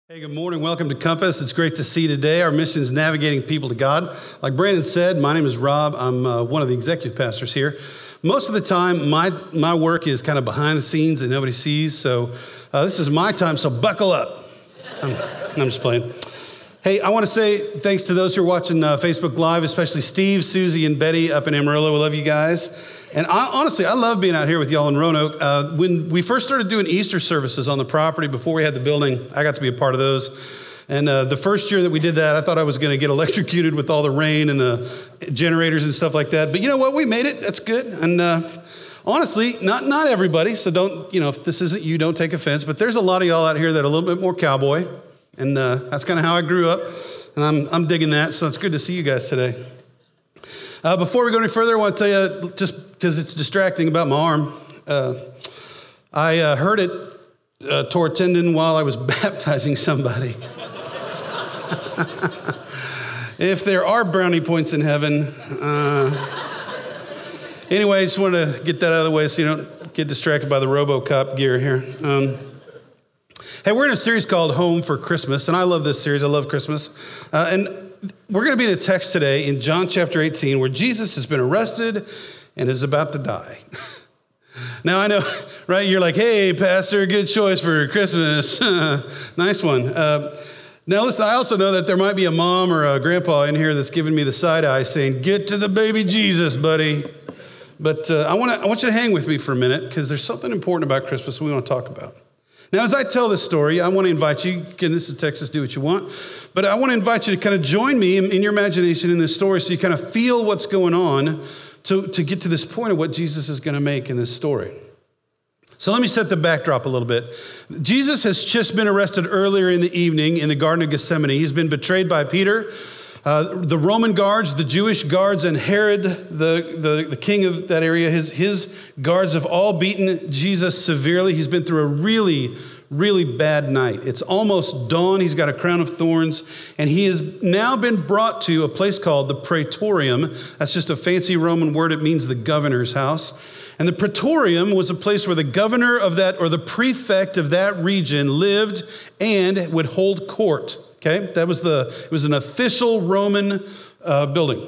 Hey, good morning. Welcome to Compass. It's great to see you today. Our mission is navigating people to God. Like Brandon said, my name is Rob. I'm one of the executive pastors here. Most of the time, my work is kind of behind the scenes that nobody sees. So this is my time, so buckle up. I'm just playing. Hey, I want to say thanks to those who are watching Facebook Live, especially Steve, Susie, and Betty up in Amarillo. We love you guys. And honestly, I love being out here with y'all in Roanoke. When we first started doing Easter services on the property before we had the building, I got to be a part of those. And the first year that we did that, I thought I was going to get electrocuted with all the rain and the generators and stuff like that. But you know what? We made it. That's good. And honestly, not everybody. So don't, if this isn't you, don't take offense. But there's a lot of y'all out here that are a little bit more cowboy. And that's kind of how I grew up. And I'm digging that. So it's good to see you guys today. Before we go any further, I want to tell you, just because it's distracting about my arm, I hurt it, tore a tendon while I was baptizing somebody. If there are brownie points in heaven. Anyway, I just wanted to get that out of the way so you don't get distracted by the RoboCop gear here. Hey, we're in a series called Home for Christmas, and I love this series. I love Christmas. And we're going to be in a text today in John chapter 18 where Jesus has been arrested and is about to die. Now, I know, right? You're like, hey, Pastor, good choice for Christmas. Nice one. Now, listen, I also know that there might be a mom or a grandpa in here that's giving me the side eye saying, get to the baby Jesus, buddy. But I want you to hang with me for a minute because there's something important about Christmas we want to talk about. Now, as I tell this story, I want to invite you, again, this is Texas, do what you want, but I want to invite you to kind of join me in your imagination in this story so you kind of feel what's going on to get to this point of what Jesus is going to make in this story. So let me set the backdrop a little bit. Jesus has just been arrested earlier in the evening in the Garden of Gethsemane. He's been betrayed by Peter. The Roman guards, the Jewish guards, and Herod, the king of that area, his guards have all beaten Jesus severely. He's been through a really, really bad night. It's almost dawn. He's got a crown of thorns, and he has now been brought to a place called the Praetorium. That's just a fancy Roman word. It means the governor's house. And the Praetorium was a place where the governor of that, or the prefect of that region, lived and would hold court. Okay, it was an official Roman building.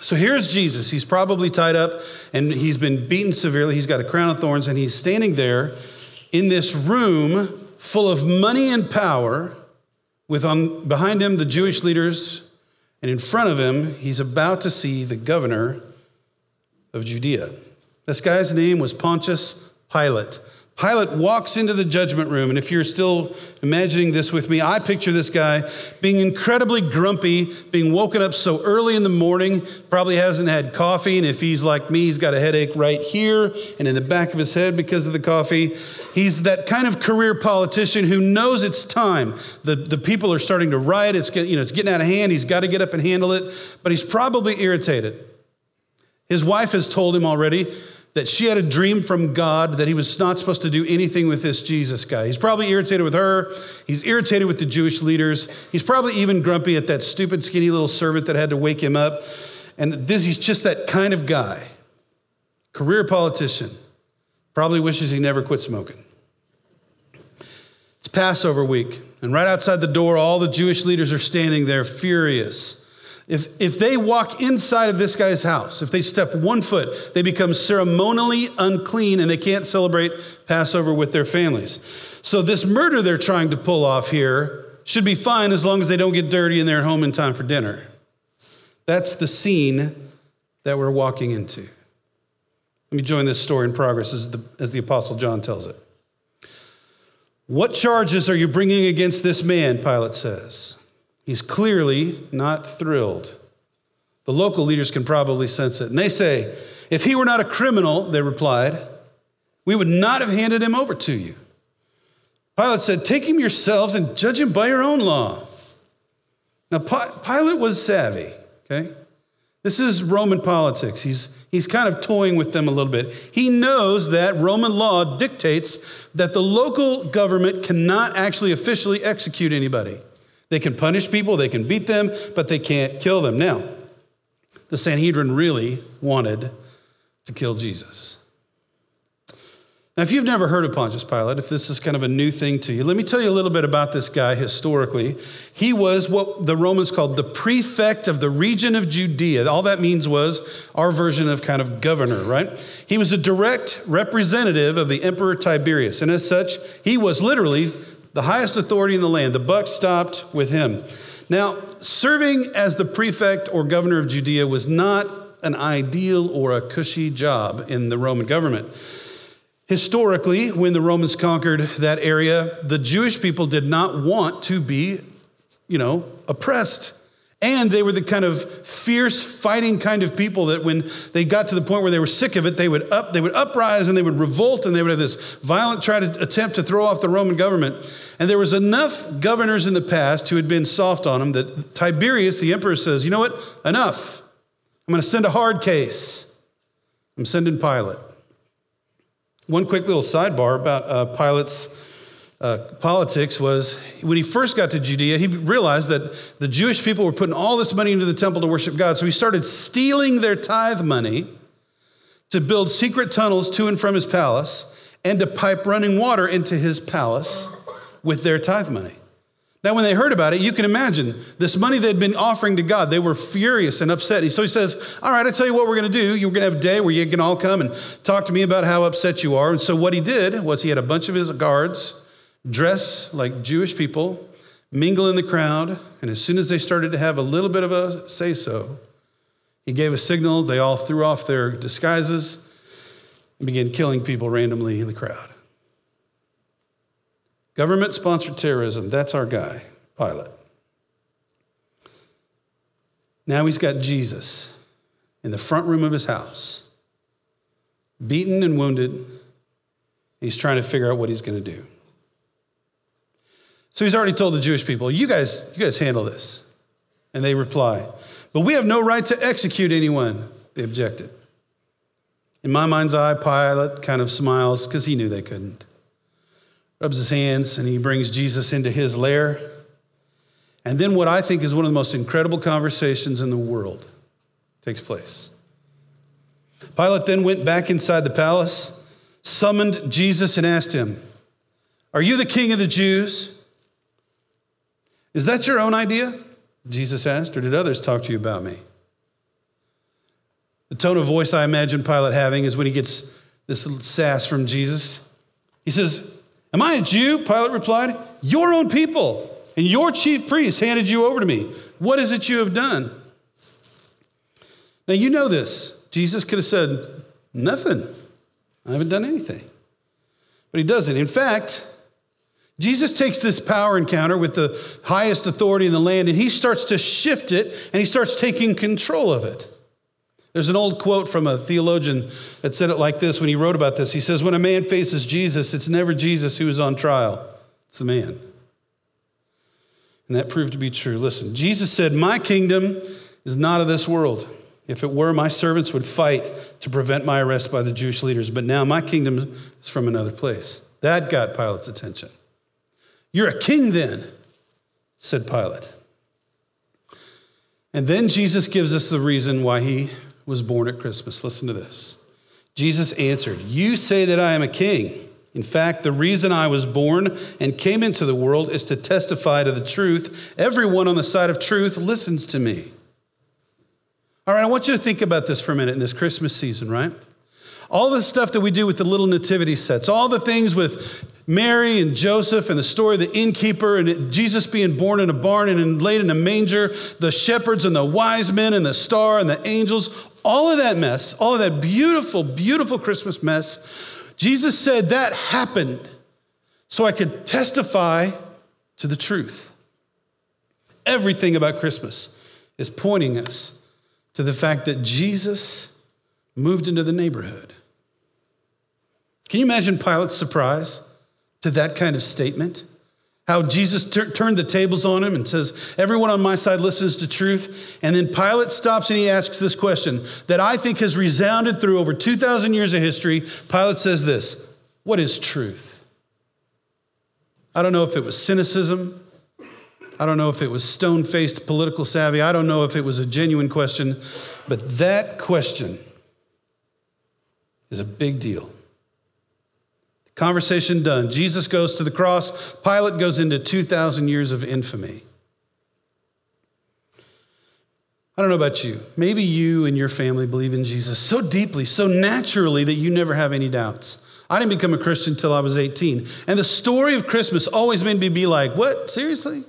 So here's Jesus. He's probably tied up and he's been beaten severely. He's got a crown of thorns and he's standing there in this room full of money and power with behind him the Jewish leaders, and in front of him, he's about to see the governor of Judea. This guy's name was Pontius Pilate. Pilate walks into the judgment room, and if you're still imagining this with me, I picture this guy being incredibly grumpy, being woken up so early in the morning, probably hasn't had coffee, and if he's like me, he's got a headache right here and in the back of his head because of the coffee. He's that kind of career politician who knows it's time. The people are starting to riot. It's getting out of hand. He's got to get up and handle it, but he's probably irritated. His wife has told him already that she had a dream from God that he was not supposed to do anything with this Jesus guy. He's probably irritated with her. He's irritated with the Jewish leaders. He's probably even grumpy at that stupid, skinny little servant that had to wake him up. And he's just that kind of guy. Career politician. Probably wishes he never quit smoking. It's Passover week. And right outside the door, all the Jewish leaders are standing there furious. If they walk inside of this guy's house, if they step 1 foot, they become ceremonially unclean and they can't celebrate Passover with their families. So this murder they're trying to pull off here should be fine as long as they don't get dirty and they're home in time for dinner. That's the scene that we're walking into. Let me join this story in progress as the Apostle John tells it. What charges are you bringing against this man? Pilate says. He's clearly not thrilled. The local leaders can probably sense it. And they say, if he were not a criminal, they replied, we would not have handed him over to you. Pilate said, take him yourselves and judge him by your own law. Now, Pilate was savvy, okay? This is Roman politics. He's kind of toying with them a little bit. He knows that Roman law dictates that the local government cannot actually officially execute anybody. They can punish people, they can beat them, but they can't kill them. Now, the Sanhedrin really wanted to kill Jesus. Now, if you've never heard of Pontius Pilate, if this is kind of a new thing to you, let me tell you a little bit about this guy historically. He was what the Romans called the prefect of the region of Judea. All that means was our version of kind of governor, right? He was a direct representative of the Emperor Tiberius. And as such, he was literally the highest authority in the land. The buck stopped with him. Now, serving as the prefect or governor of Judea was not an ideal or a cushy job in the Roman government. Historically, when the Romans conquered that area, the Jewish people did not want to be, oppressed. And they were the kind of fierce, fighting kind of people that when they got to the point where they were sick of it, they would uprise and they would revolt and they would have this violent attempt to throw off the Roman government. And there was enough governors in the past who had been soft on them that Tiberius, the emperor, says, you know what? Enough. I'm going to send a hard case. I'm sending Pilate. One quick little sidebar about Pilate's politics was when he first got to Judea, he realized that the Jewish people were putting all this money into the temple to worship God. So he started stealing their tithe money to build secret tunnels to and from his palace and to pipe running water into his palace with their tithe money. Now, when they heard about it, you can imagine this money they'd been offering to God. They were furious and upset. So he says, all right, I'll tell you what we're going to do. You're going to have a day where you can all come and talk to me about how upset you are. And so what he did was he had a bunch of his guards dress like Jewish people, mingle in the crowd. And as soon as they started to have a little bit of a say-so, he gave a signal. They all threw off their disguises and began killing people randomly in the crowd. Government-sponsored terrorism, that's our guy, Pilate. Now he's got Jesus in the front room of his house, beaten and wounded. He's trying to figure out what he's going to do. So he's already told the Jewish people, you guys handle this. And they reply, but we have no right to execute anyone, they objected. In my mind's eye, Pilate kind of smiles because he knew they couldn't. Rubs his hands, and he brings Jesus into his lair. And then what I think is one of the most incredible conversations in the world takes place. Pilate then went back inside the palace, summoned Jesus, and asked him, are you the king of the Jews? Is that your own idea? Jesus asked, or did others talk to you about me? The tone of voice I imagine Pilate having is when he gets this little sass from Jesus. He says, am I a Jew? Pilate replied. Your own people and your chief priests handed you over to me. What is it you have done? Now you know this. Jesus could have said, nothing. I haven't done anything. But he doesn't. In fact, Jesus takes this power encounter with the highest authority in the land and he starts to shift it and he starts taking control of it. There's an old quote from a theologian that said it like this when he wrote about this. He says, when a man faces Jesus, it's never Jesus who is on trial. It's the man. And that proved to be true. Listen, Jesus said, my kingdom is not of this world. If it were, my servants would fight to prevent my arrest by the Jewish leaders. But now my kingdom is from another place. That got Pilate's attention. You're a king then, said Pilate. And then Jesus gives us the reason why he was born at Christmas. Listen to this. Jesus answered, you say that I am a king. In fact, the reason I was born and came into the world is to testify to the truth. Everyone on the side of truth listens to me. All right, I want you to think about this for a minute in this Christmas season, right? All the stuff that we do with the little nativity sets, all the things with Mary and Joseph and the story of the innkeeper and Jesus being born in a barn and laid in a manger, the shepherds and the wise men and the star and the angels, all of that mess, all of that beautiful, beautiful Christmas mess, Jesus said that happened so I could testify to the truth. Everything about Christmas is pointing us to the fact that Jesus moved into the neighborhood. Can you imagine Pilate's surprise to that kind of statement? How Jesus turned the tables on him and says, everyone on my side listens to truth. And then Pilate stops and he asks this question that I think has resounded through over 2,000 years of history. Pilate says this, what is truth? I don't know if it was cynicism. I don't know if it was stone-faced political savvy. I don't know if it was a genuine question. But that question is a big deal. Conversation done. Jesus goes to the cross. Pilate goes into 2,000 years of infamy. I don't know about you. Maybe you and your family believe in Jesus so deeply, so naturally that you never have any doubts. I didn't become a Christian until I was 18. And the story of Christmas always made me be like, what? Seriously?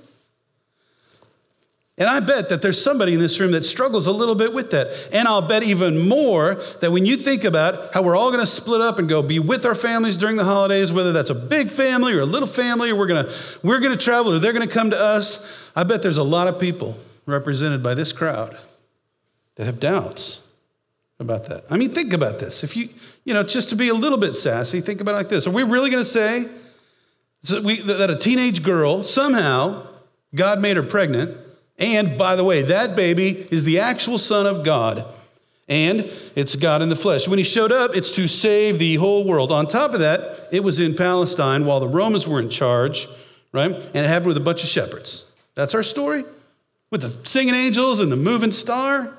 And I bet that there's somebody in this room that struggles a little bit with that. And I'll bet even more that when you think about how we're all going to split up and go be with our families during the holidays, whether that's a big family or a little family, or we're going to travel or they're going to come to us, I bet there's a lot of people represented by this crowd that have doubts about that. I mean, think about this. If you just to be a little bit sassy, think about it like this. Are we really going to say that a teenage girl, somehow, God made her pregnant, and by the way, that baby is the actual Son of God, and it's God in the flesh. When he showed up, it's to save the whole world. On top of that, it was in Palestine while the Romans were in charge, right? And it happened with a bunch of shepherds. That's our story? With the singing angels and the moving star?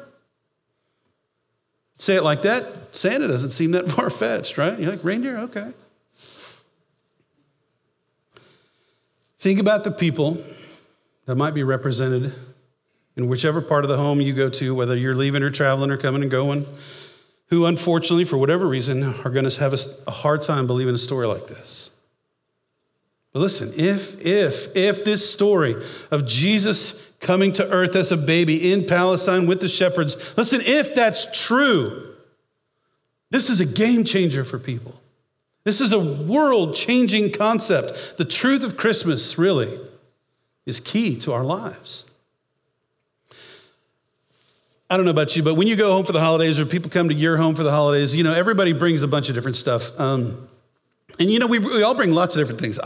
Say it like that, Santa doesn't seem that far-fetched, right? You're like, reindeer? Okay. Think about the people that might be represented in whichever part of the home you go to, whether you're leaving or traveling or coming and going, who unfortunately, for whatever reason, are going to have a hard time believing a story like this. But listen, if this story of Jesus coming to earth as a baby in Palestine with the shepherds, listen, if that's true, this is a game changer for people. This is a world-changing concept. The truth of Christmas, really, is key to our lives. I don't know about you, but when you go home for the holidays or people come to your home for the holidays, everybody brings a bunch of different stuff. And we all bring lots of different things.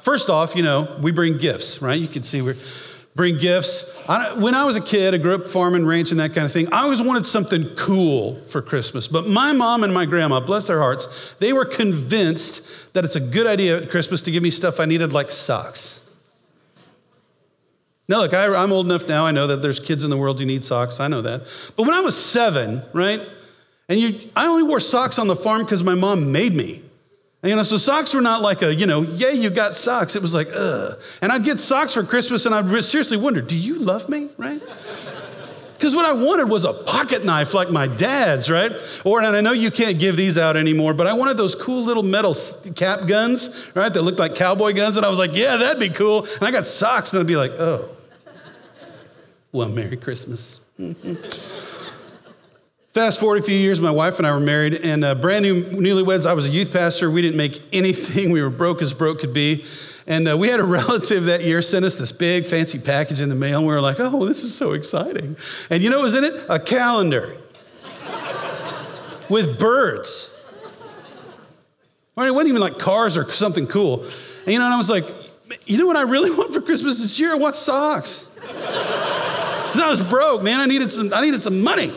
First off, we bring gifts, right? You can see we bring gifts. When I was a kid, I grew up farming, ranching, that kind of thing. I always wanted something cool for Christmas. But my mom and my grandma, bless their hearts, they were convinced that it's a good idea at Christmas to give me stuff I needed, like socks. Now, look, I'm old enough now. I know that there's kids in the world who need socks. I know that. But when I was 7, right, I only wore socks on the farm because my mom made me. And, so socks were not like yay, you got socks. It was like, ugh. And I'd get socks for Christmas, and I'd seriously wonder, do you love me, right? Because what I wanted was a pocket knife like my dad's, right? And I know you can't give these out anymore, but I wanted those cool little metal cap guns, right, that looked like cowboy guns. And I was like, yeah, that'd be cool. And I got socks, and I'd be like, oh. Well, Merry Christmas. Fast forward a few years, my wife and I were married, and brand new newlyweds. I was a youth pastor. We didn't make anything. We were broke as broke could be. And we had a relative that year send us this big fancy package in the mail, and we were like, oh, this is so exciting. And you know what was in it? A calendar with birds. It wasn't even like cars or something cool. And I was like, you know what I really want for Christmas this year? I want socks. Because I was broke, man. I needed some money.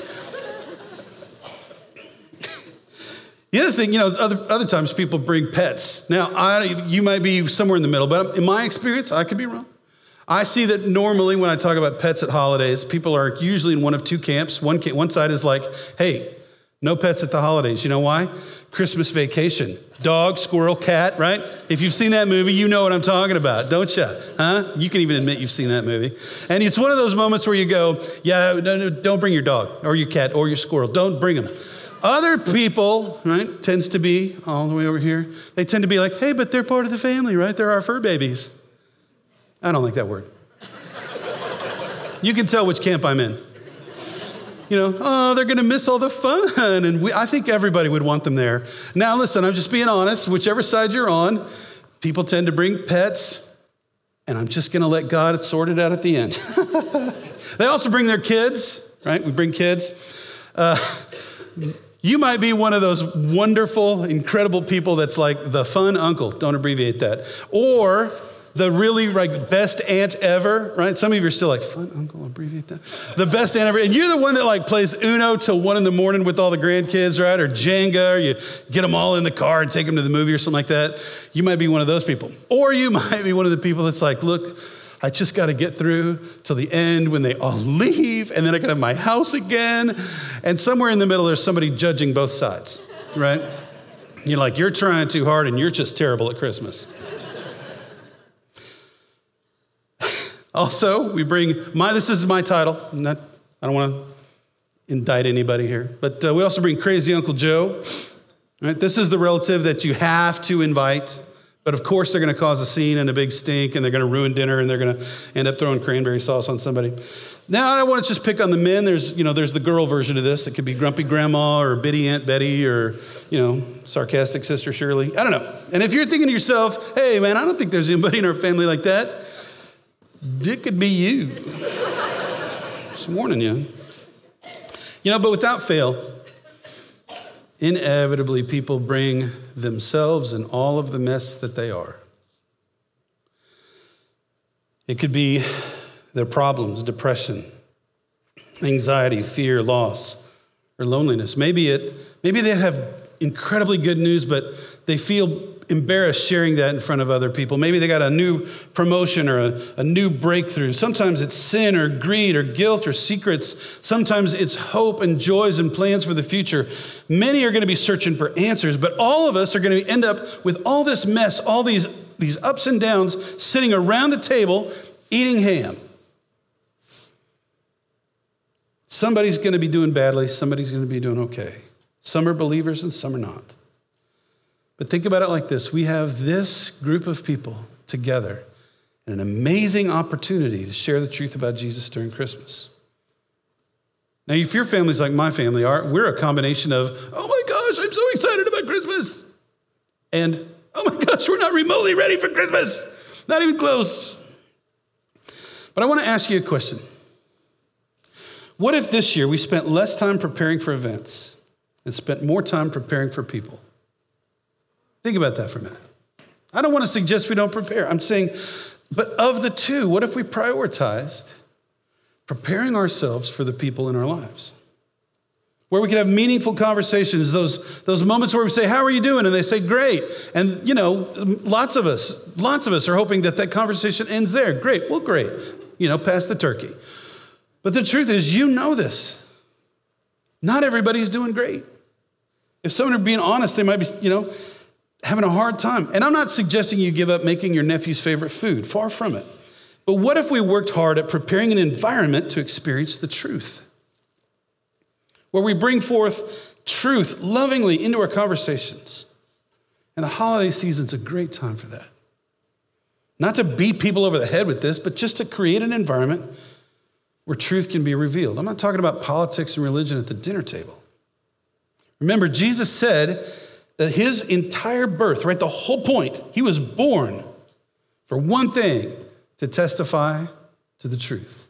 The other thing, other times people bring pets. Now, you might be somewhere in the middle, but in my experience, I could be wrong. I see that normally when I talk about pets at holidays, people are usually in one of two camps. One side is like, hey, no pets at the holidays. You know why? Christmas Vacation. Dog, squirrel, cat, right? If you've seen that movie, you know what I'm talking about, don't you? Huh? You can even admit you've seen that movie. And it's one of those moments where you go, yeah, no, don't bring your dog or your cat or your squirrel. Don't bring them. Other people, right, tends to be all the way over here. They tend to be like, hey, but they're part of the family, right? They're our fur babies. I don't like that word. You can tell which camp I'm in. They're going to miss all the fun. And I think everybody would want them there. Now, listen, I'm just being honest. Whichever side you're on, people tend to bring pets. And I'm just going to let God sort it out at the end. They also bring their kids, right? We bring kids. You might be one of those wonderful, incredible people that's like the fun uncle. Don't abbreviate that. Or the really best aunt ever, right? Some of you are still like, fun uncle, abbreviate that. The best aunt ever. And you're the one that plays Uno till 1 a.m. with all the grandkids, right? Or Jenga, or you get them all in the car and take them to the movie or something like that. You might be one of those people. Or you might be one of the people that's like, look, I just got to get through till the end when they all leave, and then I can have my house again. And somewhere in the middle, there's somebody judging both sides, right? You're like, you're trying too hard and you're just terrible at Christmas. Also, we bring this is my title. I don't want to indict anybody here, but we also bring Crazy Uncle Joe. Right? This is the relative that you have to invite, but of course they're going to cause a scene and a big stink, and they're going to ruin dinner, and they're going to end up throwing cranberry sauce on somebody. Now, I don't want to just pick on the men. There's the girl version of this. It could be grumpy grandma or bitty Aunt Betty or, sarcastic Sister Shirley. I don't know. And if you're thinking to yourself, hey, man, I don't think there's anybody in our family like that, it could be you. Just warning you. But without fail, inevitably people bring themselves and all of the mess that they are. It could be their problems, depression, anxiety, fear, loss, or loneliness. Maybe they have incredibly good news, but they feel embarrassed sharing that in front of other people. Maybe they got a new promotion or a new breakthrough. Sometimes it's sin or greed or guilt or secrets. Sometimes it's hope and joys and plans for the future. Many are going to be searching for answers, but all of us are going to end up with all this mess, all these ups and downs, sitting around the table eating ham. Somebody's going to be doing badly. Somebody's going to be doing okay. Some are believers and some are not. But think about it like this. We have this group of people together and an amazing opportunity to share the truth about Jesus during Christmas. Now, if your family's like my family are, we're a combination of, oh my gosh, I'm so excited about Christmas, and oh my gosh, we're not remotely ready for Christmas. Not even close. But I want to ask you a question. What if this year we spent less time preparing for events and spent more time preparing for people? Think about that for a minute. I don't want to suggest we don't prepare. I'm saying, but of the two, what if we prioritized preparing ourselves for the people in our lives? Where we could have meaningful conversations, those moments where we say, how are you doing? And they say, great. And, lots of us are hoping that conversation ends there. Great. Well, great. Pass the turkey. But the truth is, this. Not everybody's doing great. If someone are being honest, they might be, having a hard time. And I'm not suggesting you give up making your nephew's favorite food. Far from it. But what if we worked hard at preparing an environment to experience the truth? Where we bring forth truth lovingly into our conversations. And the holiday season's a great time for that. Not to beat people over the head with this, but just to create an environment where truth can be revealed. I'm not talking about politics and religion at the dinner table. Remember, Jesus said that his entire birth, right, the whole point, he was born for one thing, to testify to the truth.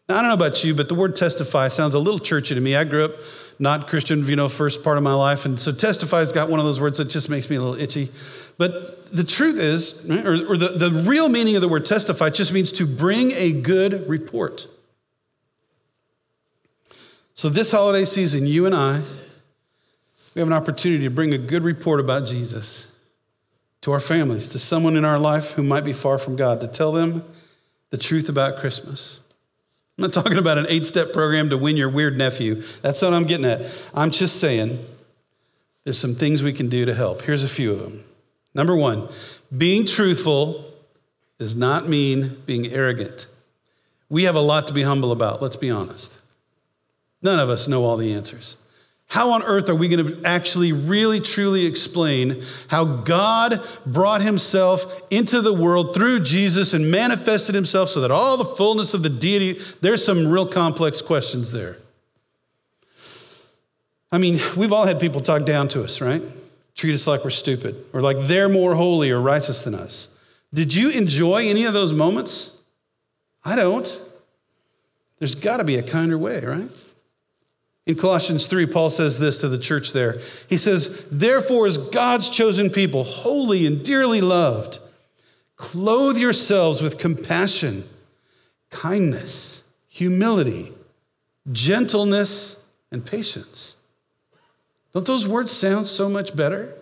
Now, I don't know about you, but the word testify sounds a little churchy to me. I grew up not Christian, first part of my life, and so testify's got one of those words that just makes me a little itchy. But the truth is, right, or the real meaning of the word testify just means to bring a good report. So this holiday season, you and I, we have an opportunity to bring a good report about Jesus to our families, to someone in our life who might be far from God, to tell them the truth about Christmas. I'm not talking about an 8-step program to win your weird nephew. That's what I'm getting at. I'm just saying there's some things we can do to help. Here's a few of them. Number one, being truthful does not mean being arrogant. We have a lot to be humble about, let's be honest. None of us know all the answers. How on earth are we going to actually really truly explain how God brought himself into the world through Jesus and manifested himself so that all the fullness of the deity, there's some real complex questions there. I mean, we've all had people talk down to us, right? Treat us like we're stupid or like they're more holy or righteous than us. Did you enjoy any of those moments? I don't. There's got to be a kinder way, right? In Colossians 3, Paul says this to the church there. He says, therefore, as God's chosen people, holy and dearly loved, clothe yourselves with compassion, kindness, humility, gentleness, and patience. Don't those words sound so much better?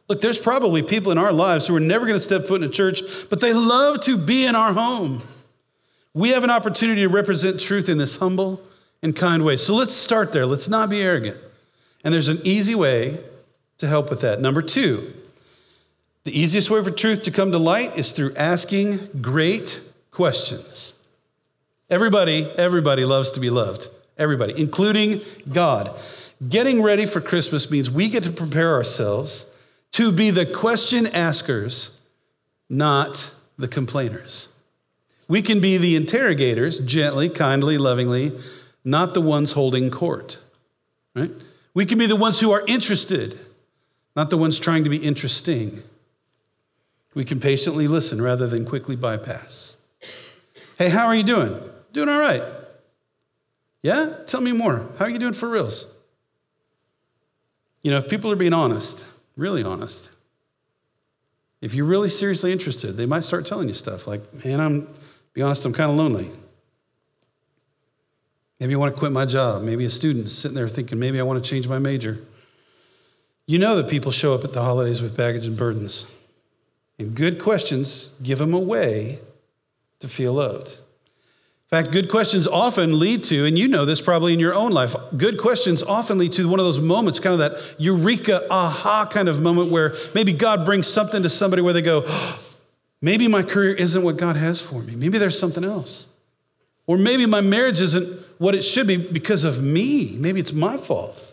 Look, there's probably people in our lives who are never going to step foot in a church, but they love to be in our home. We have an opportunity to represent truth in this humble and kind way. So let's start there. Let's not be arrogant. And there's an easy way to help with that. Number two, the easiest way for truth to come to light is through asking great questions. Everybody loves to be loved. Everybody, including God. Getting ready for Christmas means we get to prepare ourselves to be the question askers, not the complainers. We can be the interrogators, gently, kindly, lovingly, not the ones holding court, right? We can be the ones who are interested, not the ones trying to be interesting. We can patiently listen rather than quickly bypass. Hey, how are you doing? Doing all right. Yeah? Tell me more. How are you doing for reals? You know, if people are being honest, really honest, if you're really seriously interested, they might start telling you stuff like, man, be honest, I'm kind of lonely. Maybe I want to quit my job. Maybe a student's sitting there thinking, maybe I want to change my major. You know that people show up at the holidays with baggage and burdens. And good questions give them a way to feel loved. In fact, good questions often lead to, and you know this probably in your own life, good questions often lead to one of those moments, kind of that eureka, aha kind of moment where maybe God brings something to somebody where they go, maybe my career isn't what God has for me. Maybe there's something else. Or maybe my marriage isn't what it should be because of me. Maybe it's my fault.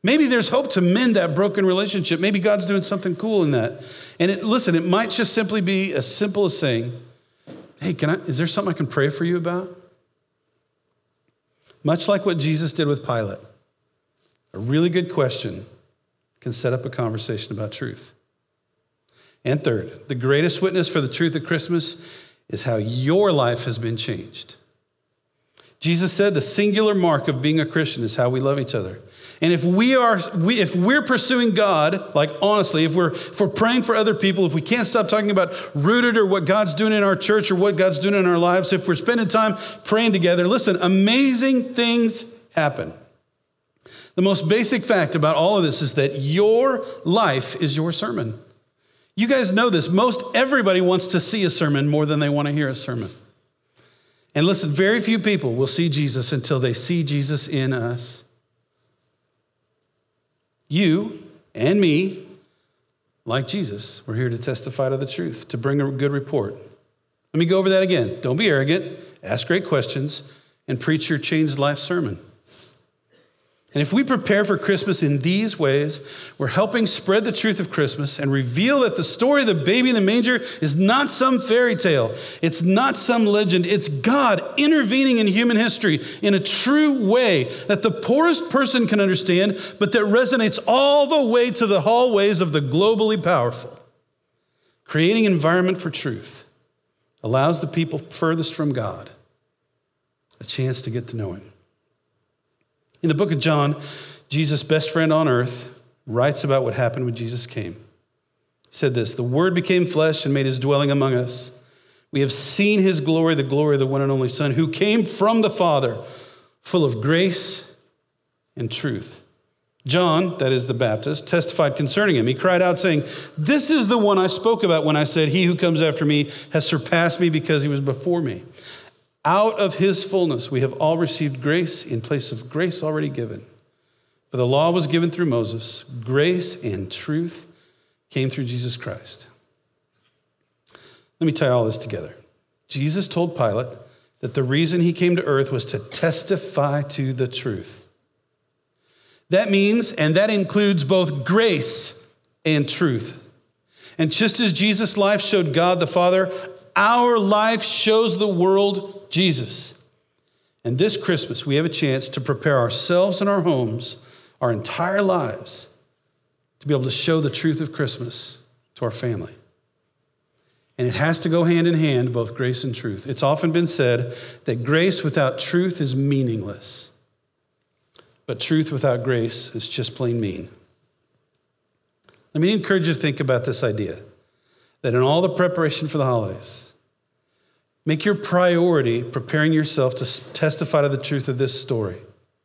Maybe there's hope to mend that broken relationship. Maybe God's doing something cool in that. And it might just simply be as simple as saying, hey, is there something I can pray for you about? Much like what Jesus did with Pilate, a really good question can set up a conversation about truth. And third, the greatest witness for the truth of Christmas is how your life has been changed. Jesus said the singular mark of being a Christian is how we love each other. And if we're pursuing God, like honestly, if we're praying for other people, if we can't stop talking about Rooted or what God's doing in our church or what God's doing in our lives, if we're spending time praying together, listen, amazing things happen. The most basic fact about all of this is that your life is your sermon. You guys know this. Most everybody wants to see a sermon more than they want to hear a sermon. And listen, very few people will see Jesus until they see Jesus in us. You and me, like Jesus, we're here to testify to the truth, to bring a good report. Let me go over that again. Don't be arrogant, ask great questions, and preach your changed life sermon. And if we prepare for Christmas in these ways, we're helping spread the truth of Christmas and reveal that the story of the baby in the manger is not some fairy tale. It's not some legend. It's God intervening in human history in a true way that the poorest person can understand, but that resonates all the way to the hallways of the globally powerful. Creating an environment for truth allows the people furthest from God a chance to get to know him. In the book of John, Jesus' best friend on earth writes about what happened when Jesus came. He said this, "The Word became flesh and made his dwelling among us. We have seen his glory, the glory of the one and only Son, who came from the Father, full of grace and truth." John, that is the Baptist, testified concerning him. He cried out saying, "This is the one I spoke about when I said, he who comes after me has surpassed me because he was before me. Out of his fullness, we have all received grace in place of grace already given. For the law was given through Moses. Grace and truth came through Jesus Christ." Let me tie all this together. Jesus told Pilate that the reason he came to earth was to testify to the truth. That means, and that includes both grace and truth. And just as Jesus' life showed God the Father, our life shows the world Jesus. And this Christmas, we have a chance to prepare ourselves and our homes, our entire lives, to be able to show the truth of Christmas to our family. And it has to go hand in hand, both grace and truth. It's often been said that grace without truth is meaningless. But truth without grace is just plain mean. Let me encourage you to think about this idea, that in all the preparation for the holidays, make your priority preparing yourself to testify to the truth of this story.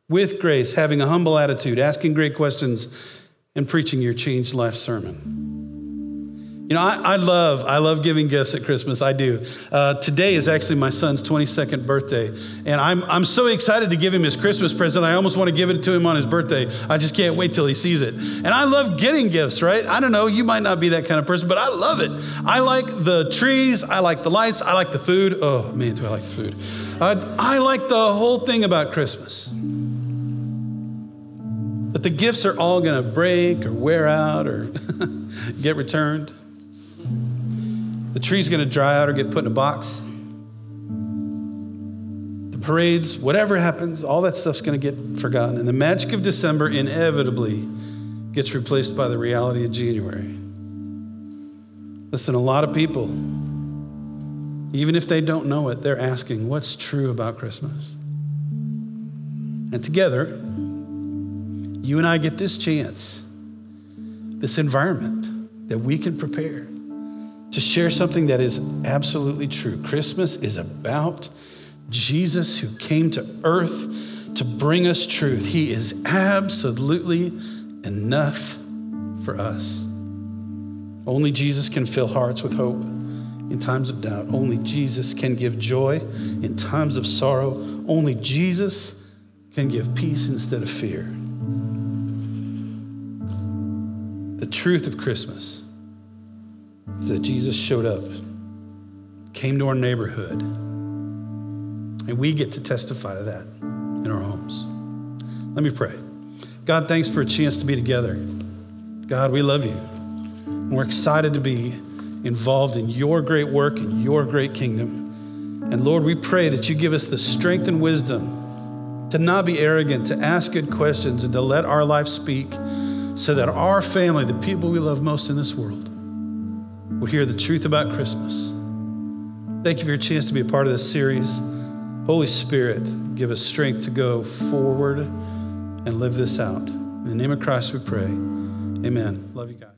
With grace, having a humble attitude, asking great questions, and preaching your changed life sermon. You know, I love giving gifts at Christmas. I do. Today is actually my son's 22nd birthday, and I'm so excited to give him his Christmas present. I almost want to give it to him on his birthday. I just can't wait till he sees it. And I love getting gifts, right? I don't know, you might not be that kind of person, but I love it. I like the trees, I like the lights, I like the food. Oh man, do I like the food. I like the whole thing about Christmas. But the gifts are all gonna break or wear out or get returned. The tree's gonna dry out or get put in a box. The parades, whatever happens, all that stuff's gonna get forgotten. And the magic of December inevitably gets replaced by the reality of January. Listen, a lot of people, even if they don't know it, they're asking, what's true about Christmas? And together, you and I get this chance, this environment that we can prepare to share something that is absolutely true. Christmas is about Jesus who came to earth to bring us truth. He is absolutely enough for us. Only Jesus can fill hearts with hope in times of doubt. Only Jesus can give joy in times of sorrow. Only Jesus can give peace instead of fear. The truth of Christmas is that Jesus showed up, came to our neighborhood, and we get to testify to that in our homes. Let me pray. God, thanks for a chance to be together. God, we love you. And we're excited to be involved in your great work and your great kingdom. And Lord, we pray that you give us the strength and wisdom to not be arrogant, to ask good questions, and to let our life speak so that our family, the people we love most in this world, will hear the truth about Christmas. Thank you for your chance to be a part of this series. Holy Spirit, give us strength to go forward and live this out. In the name of Christ we pray. Amen. Love you guys.